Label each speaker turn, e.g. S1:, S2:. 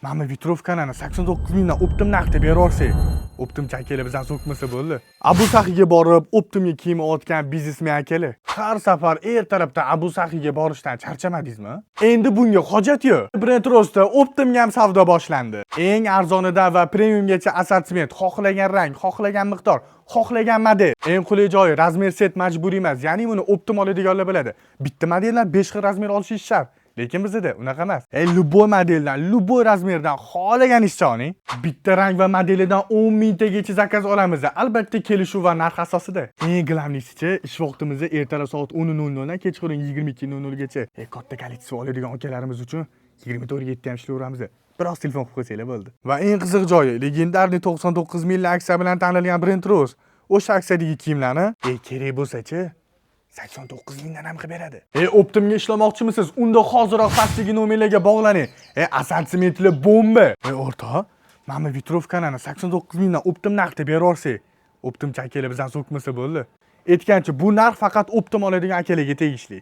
S1: Mana Vitrovkani 89 mingdan optim narxda beraversak, optimchi akalar bizdan so'kmasa bo'ldi. Abu Saxiga borib, optimga kiyim olgan biznesmen akalar, har safar ertalabda Abu Saxiga borishdan charchamadingizmi? Endi bunga hojat yo'q. Brand Roastda optimga ham savdo boshlandi. Eng arzonidan va premiumgacha assortiment, xohlagan rang, xohlagan miqdor, xohlagan model. Eng qulay joyi razmer set majburiy emas, ya'ni buni optim oladiganlar biladi. Bitta modeldan 5 xil razmer olish shart. Lekin bizda unaqa emas. Любой modeldan, любой razmerdan xohlaganingizcha oling. Bitta rang va modelidan 10 mingtagacha zakaz olamiz. Albatta kelishuv va narx asosida. Eng glavnisichi, ish vaqtimizni ertalab soat 10:00 dan kechqurun 22:00 gacha. Katta kolleksiya oladigan akalarimiz uchun 24/7 ham ishlayveramiz. Biroz telefon qilib qo'ysanglar bo'ldi. Va eng qiziq joyi, legendarniy 99 minglik aksiya bilan tanilgan Brand Roast o'sha aksiyadagi kiyimlarni kerak bo'lsa-chi 89 mingdan ham qilib beradi. Optimga ishlamoqchimisiz? Unda hoziroq pastdagi nomerlarga bog'laning. Assortimentli bomba. O'rtoq, mana Vitrovkani 89 mingdan optim narxda beraversak, optimchi akalar bizdan so'kmasa bo'ldi. Aytgancha, bu narx faqat optim oladigan akalarga tegishli.